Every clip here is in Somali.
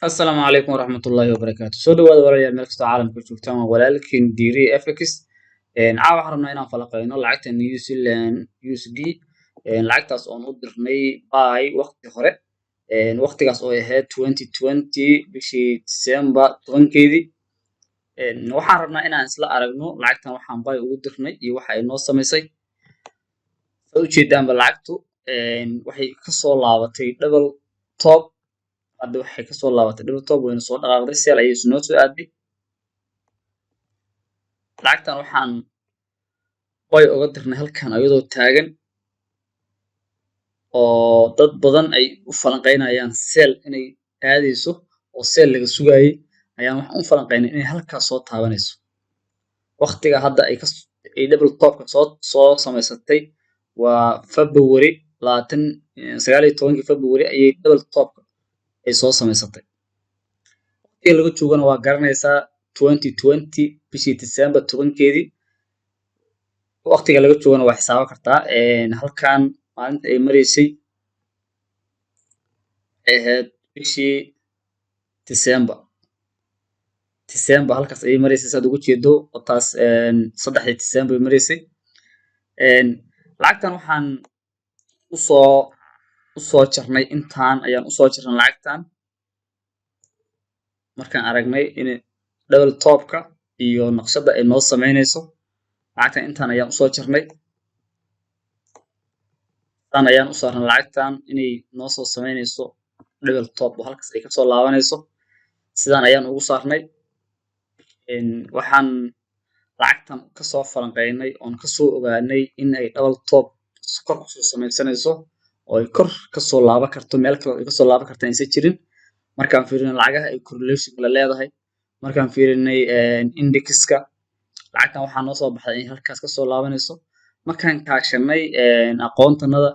السلام عليكم ورحمة الله وبركاته soo dhawaada walaalayaal meel kastoo caalamka joogtaan waa walaalkiin diiri FX caawa waxaan rabnaa inaan falaqeyno lacagta New Zealand USD lacagtaas oon u dirnay by waqti hore waqtigaas oo ahayd 2020 bishii December 10keedii waxaan rabnaa inaan isla aragno lacagtan waxaan by ugu dirnay iyo waxa ay noo samaysay soo ujeedaanba lacagtu waxay ka soo laabatay double top hadda waxay ka soo laabatay double top wayna soo dhaqaaqday seel ayay noo soo aaday lacagtan waxaan way uga dirnay halkan iyadoo taagan oo dad badan ay u falanqeynayaan seel inay aadayso oo seel laga sugayay ayaan waxaan u falanqeynay inay halkaas soo taabanayso waqtiga hadda ay double topka soo samaysatay waa February 19 February ayay double topka ay soo samaysatay waqtiga laga joogana waa garanaysaa 2020 bishii December 10keedii waqtiga laga joogana waa xisaaban kartaa halkan maalinta ay mareysay ahayd bishii December halkaas ay mareysay saad ugu jeedo taas 3 December ay mareysay lacagtan waxaan u soo jarnay intaan ayaan u soo jarnay lacagtan markaan aragnay in double topka iyo naqshada ay noo sameynayso lacagtan intaan ayaan u soo jarnay tan ayaan u saarnay lacagtan inay noo soo sameynayso double top oo halkaas ay ka soo laabanayso sidaan ayaan ugu saarnay waxaan lacagtan ka soo falanqeynay oon ka soo ogaanay in ay double top kor ku soo sameysanayso oo ay kor ka soo laaban karto meel kale oo ay ka soo laaban karto aysan jirin markaan fiirinay lacagaha ay correlation la leedahay markaan fiirinay indexka lacagtan waxaa noo soo baxday in halkaas ka soo laabanayso markaan kaashanay aqoontanada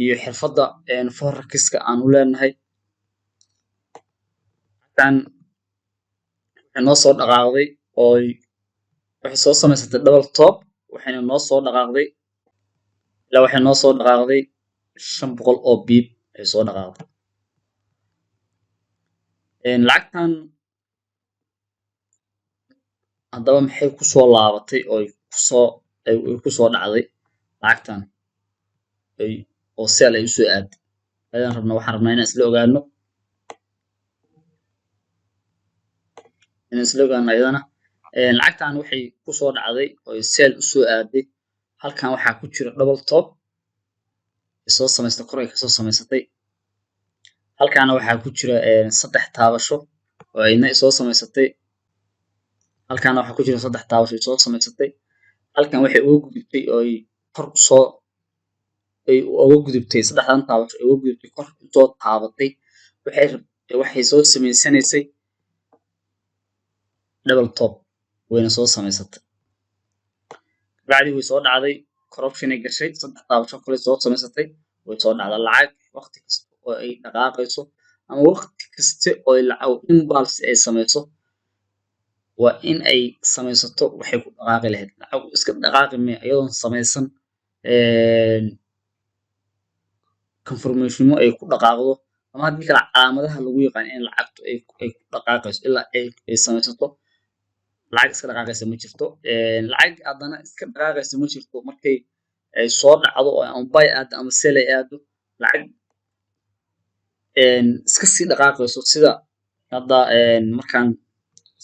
iyo xirfadda forex-ka aan u leenahay lacagtan waxay noo soo dhaqaaqday oo waxay soo samaysatay double top waxayna noo soo dhaqaaqday ilaa waxay noo soo dhaqaaqday 500 oo biib ay soo dhaqaaqday lacagtan haddaba maxay ku soo laabatay oo ay ku soo dhacday lacagtan oo seel ay u soo aaday waxaan rabnaa inaan isla ogaano ayadana lacagtan waxay ku soo dhacday oo seel u soo aaday halkan waxaa ku jira double top soo samaystay kor ay ka soo samaysatay halkaana waxaa ku jira 3 taabasho oo ayna soo samaysatay halkaana waxaa ku jira 3 taabasho soo samaysatay halkan waxay ugu gudubtay oo ay kor ugu gudubtay 3 taabasho ay ugu gudubtay kor soo taabatay waxay soo samaysanaysay double top wayna soo samaysatay bacdi way soo dhacday corruption ay gashay 3 taabasho kale soo samaysatay way soo dhacday lacag waqti kasta oo ay dhaqaaqayso ama waqti kasta oo lacag impulse ay samayso waa in ay samaysato waxay ku dhaqaaqi lahayd lacag iska dhaqaaqi ma iyadoon samaysan confirmation ay ku dhaqaaqdo ama haddii kala calaamadaha lagu yaqaan in lacagtu ay ku dhaqaaqayso ilaa ay samaysato lacag iska dhaqaaqaysa ma jirto lacag haddana iska dhaqaaqaysa ma jirto markay ay soo dhacdo oo aan buy aado ama sell ay aado lacag iska sii dhaqaaqayso sida hadda markaan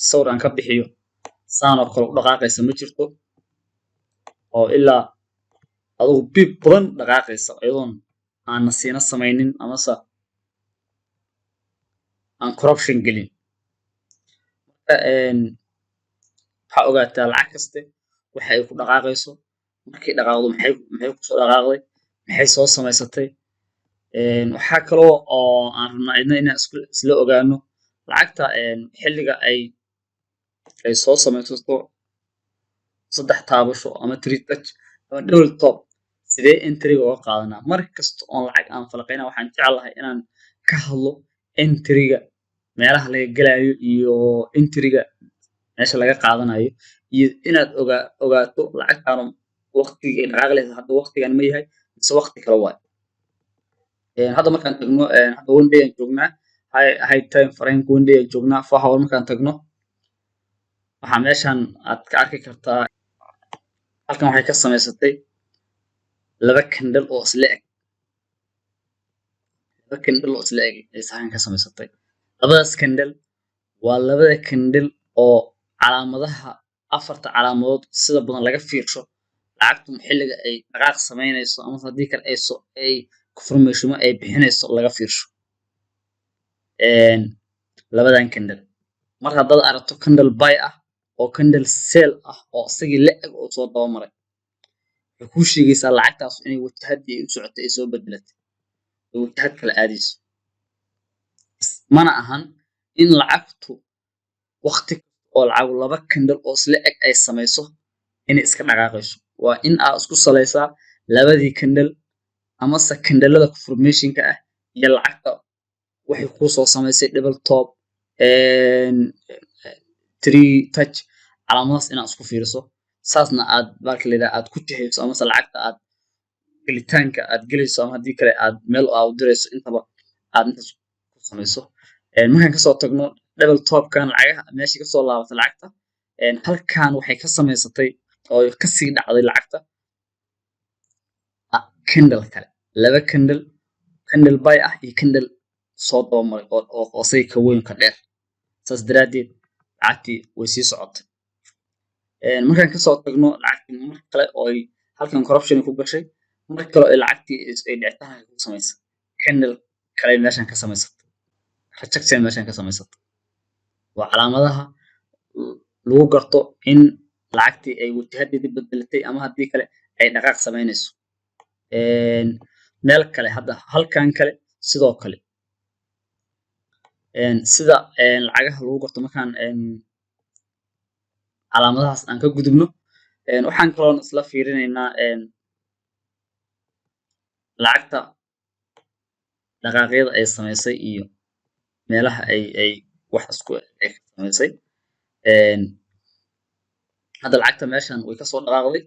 sawir aan ka bixiyo saan oo kale u dhaqaaqaysa ma jirto oo ilaa adigu biib badan dhaqaaqaysa iyadoon aan nasiino samaynin amase aan corruption gelin waxaa ogaataa lacag kaste waxa ay ku dhaqaaqayso markay dhaqaaqdo maxay ku soo dhaqaaqday maxay soo samaysatay waxaa kaloo oo aan rabnaa inaan isla ogaano lacagta xilliga ay soo samaysato 3 taabasho ama 3 touch ama double top sidee entry-ga uga qaadanaa mar kasta oo lacag aan falaqeyna waxaan jeclahay inaan ka hadlo entry-ga meelaha laga galayo iyo entry-ga meesha laga qaadanayo iyo inaad ogaato lacagtan waqtiga dhaqaaq leh hadda waqtigan ma yahay mise waqti kale waay hadda markaan tagno hadda one day aan joognaa high time frame window ee joognaa 4 hour markaan tagno waxaa meeshan aad ka arki kartaa halkan waxay ka samaysatay laba candle oo isla eg ay saxan ka samaysatay labadaas candle waa labada candle oo calaamadaha afarta calaamadood sida badan laga fiirsho lacagtu xilliga ay dhaqaaq samaynayso ama haddii kale ay confirmation ay bixinayso laga fiirsho labadan candle mar haddaad aragto candle buy ah oo candle sell ah oo isagii la eg oo soo daba maray waxay kuu sheegaysaa lacagtaas inay wajahadii ay u socotay ay soo bedelatay oo wajahad kala aadayso mana ahan in lacagtu waqti oo lacag laba candle oo isla eg ay samayso inay iska dhaqaaqayso waa in aad isku salaysaa labadii candle amase candlelada confirmationka ah iyo lacagta waxay kuu soo samaysay double top three touch calaamadaas inaad isku fiiriso saasna aad baalka leedahay aad ku jihayso amase lacagta aad gelitaanka aad gelayso ama haddii kale aad meel aad u dirayso intaba aad intaas ku samayso markaan kasoo tagno double topkan lacagaha meeshii kasoo laabatay lacagta halkan waxay ka samaysatay oo kasii dhacday lacagta candle kale laba candle buy ah iyo candle soo dabamaray oo say ka weyn ka dheer saas daraadeed lacagtii way sii socotay markaan kasoo tagno lacagtii mar kale oo ay halkan corruption ku gashay mar kale oo lacagtii ay dhicitaanka ku samaysay candle kale meeshan ka samaysatay rejection meeshan ka samaysatay waa calaamadaha lagu garto in lacagtii ay wajahadeedii bedelatay ama haddii kale ay dhaqaaq samaynayso meel kale hadda halkan kale sidoo kale sida lacagaha lagu garto markaan calaamadahaas aan ka gudubno waxaan kaloon isla fiirinaynaa lacagta dhaqaaqyada ay samaysay iyo meelaha ay wax isku ay samaysay hadda lacagta meeshan way kasoo dhaqaaqday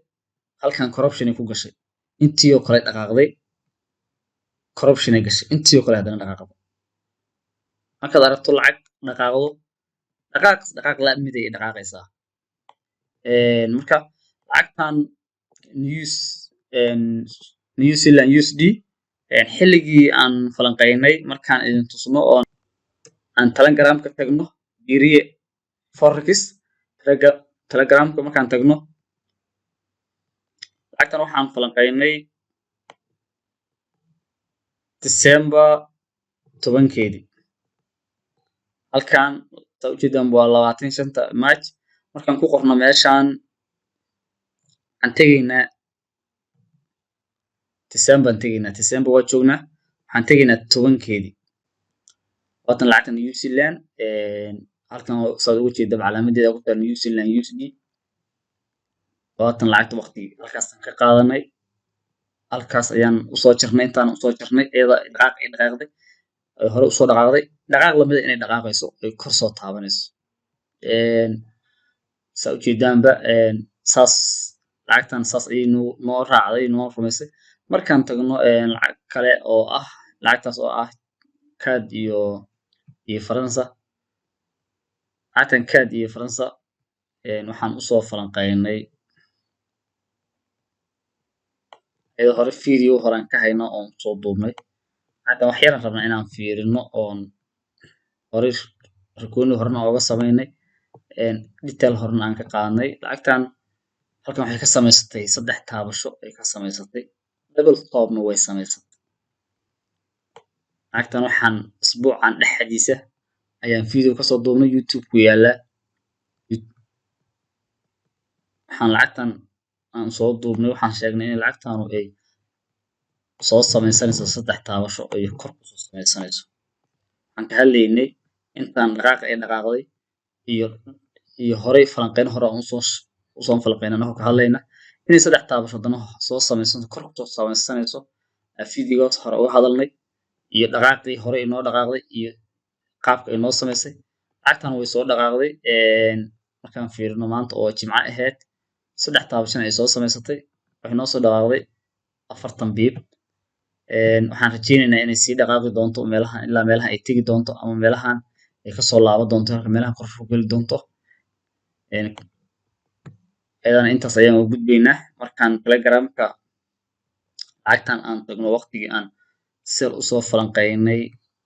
halkan corruption ay ku gashay intii oo kale dhaqaaqday corruption ay gashay intii oo kale haddana dhaqaaqday markaad aragto lacag dhaqaaqdo dhaqaaq la mid ay dhaqaaqaysaa marka lacagtan New Zealand USD xilligii aan falanqaynay markaan idin tusno oo aan Telegramka tagno Giriye Forex Telegramka markaan tagno lacagtan waxaan falanqaynay December 10keedii halkan saa ujeedaan waa 25 March markaan ku qorno meeshaan aan tegaynaa December waa joognaa waxaan tegaynaa 10keedii waatan lacagtan New Zealand halkan saa ugu jeeda calaamadeeda ku taal New Zealand USD waatan lacagta waqtigii halkaas ka qaadanay halkaas ayaan usoo jirnay intaan usoo jirnay iyada dhaqaaqday hore usoo dhaqaaqday dhaqaaq lamida inay dhaqaaqayso ay kor soo taabanayso saa ujeedaanba saas lacagtan saas ayay noo raacday noo rumaysay markaan tagno lacag kale oo ah lacagtaas oo ah CAD iyo Faransa lacagtan CAD iyo Faransa waxaan usoo falanqaynay iyadoo hore video horaan ka hayno oon soo duubnay hadda wax yaran rabnaa inaan fiirino oon hore rikooni horena ooga samaynay detail horena aan ka qaadnay lacagtan halkan waxay ka samaysatay 3 taabasho ay ka samaysatay double topna way samaysatay lacagtan waxaan isbuucan dhexdiisa ayaan video kasoo duubnay YouTube ku yaala waxaan lacagtan aan soo duubnay waxaan sheegnay in lacagtanu ay soo samaysanayso 3 taabasho ay kor ku soo samaysanayso waxaan ka hadlaynay intaan dhaqaaq ay dhaqaaqday iyo horey falanqeyn hore aan usoo falanqeynay anagoo ka hadlayna inay 3 taabasho haddana soo samaysanayso kor ku soo samaysanayso videogaas hore uga hadalnay iyo dhaqaaqii hore inoo dhaqaaqday iyo qaabka ay noo samaysay lacagtan way soo dhaqaaqday markaan fiirino maanta oo Jimco ahayd 3 taabashan ay soo samaysatay waxay noo soo dhaqaaqday 40 biib waxaan rajeynaynaa inay sii dhaqaaqi doonto meelahan ilaa meelahan ay tegi doonto ama meelahan ay kasoo laaban doonto marka meelahan kor u geli doonto. Ayadana intaas ayaan uga gudbaynaa markaan telegramka lacagtan aan tagno waqtigii aan sel usoo falanqeynay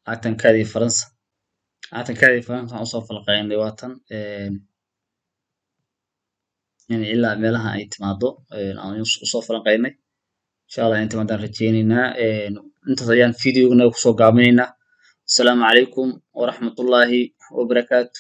lacagtan kaadii faransa waxaan usoo falanqeynay waa tan in ilaa meelaha ay timaado aan usoo falanqeynay insha allah inta maadaan rajeynaynaa intaas ayaan videogana kusoo gaabinaynaa. Asalaamu calaykum waraxmatullaahi wabarakaatu.